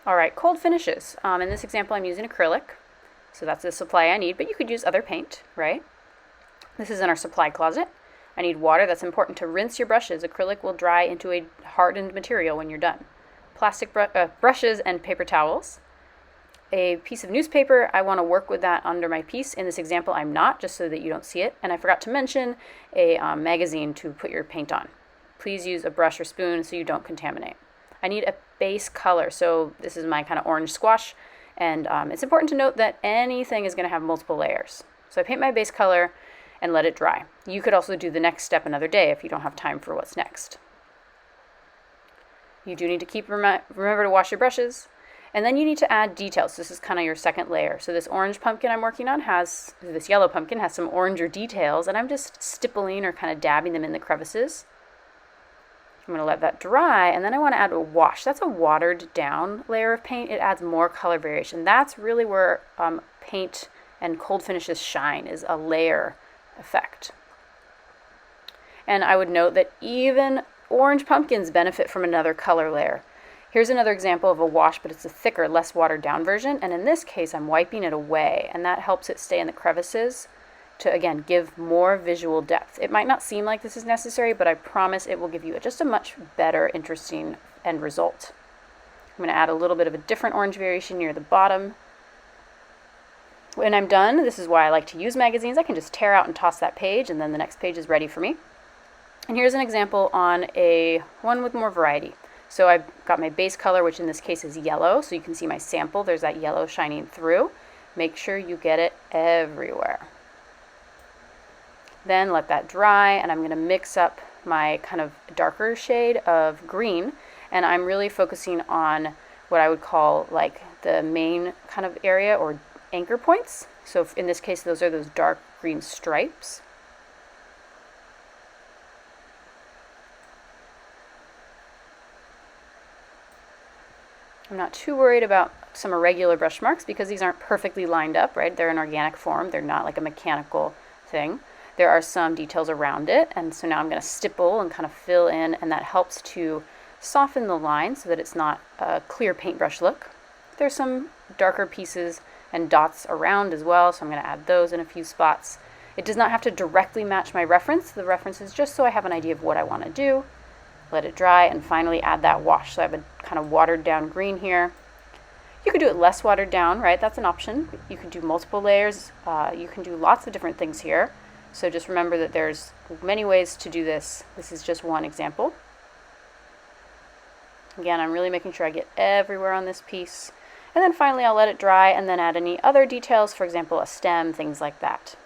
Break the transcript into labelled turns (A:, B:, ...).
A: All right, cold finishes. In this example, I'm using acrylic. So that's the supply I need, but you could use other paint, right? This is in our supply closet. I need water. That's important to rinse your brushes. Acrylic will dry into a hardened material when you're done. Plastic brushes and paper towels. A piece of newspaper, I want to work with that under my piece. In this example, I'm not, just so that you don't see it. And I forgot to mention a magazine to put your paint on. Please use a brush or spoon so you don't contaminate. I need a base color, so this is my kind of orange squash, and it's important to note that anything is going to have multiple layers. So I paint my base color and let it dry. You could also do the next step another day if you don't have time for what's next. You do need to remember to wash your brushes, and then you need to add details. This is kind of your second layer. So this orange pumpkin I'm working on this yellow pumpkin has some oranger details, and I'm just stippling or kind of dabbing them in the crevices. I'm going to let that dry, and then I want to add a wash. That's a watered down layer of paint. It adds more color variation. That's really where paint and cold finishes shine, is a layer effect. And I would note that even orange pumpkins benefit from another color layer. Here's another example of a wash, but it's a thicker, less watered down version. And in this case, I'm wiping it away, and that helps it stay in the crevices to, again, give more visual depth. It might not seem like this is necessary, but I promise it will give you just a much better, interesting end result. I'm going to add a little bit of a different orange variation near the bottom. When I'm done, this is why I like to use magazines. I can just tear out and toss that page, and then the next page is ready for me. And here's an example on one with more variety. So I've got my base color, which in this case is yellow, so you can see my sample. There's that yellow shining through. Make sure you get it everywhere. Then let that dry, and I'm going to mix up my kind of darker shade of green, and I'm really focusing on what I would call like the main kind of area or anchor points. So in this case, those are those dark green stripes. I'm not too worried about some irregular brush marks because these aren't perfectly lined up, right? They're in organic form. They're not like a mechanical thing. There are some details around it, and so now I'm going to stipple and kind of fill in, and that helps to soften the line so that it's not a clear paintbrush look. There's some darker pieces and dots around as well, so I'm going to add those in a few spots. It does not have to directly match my reference. The reference is just so I have an idea of what I want to do. Let it dry, and finally add that wash. So I have a kind of watered down green here. You could do it less watered down, right? That's an option. You can do multiple layers. You can do lots of different things here. So just remember that there's many ways to do this. This is just one example. Again, I'm really making sure I get everywhere on this piece. And then finally I'll let it dry and then add any other details, for example, a stem, things like that.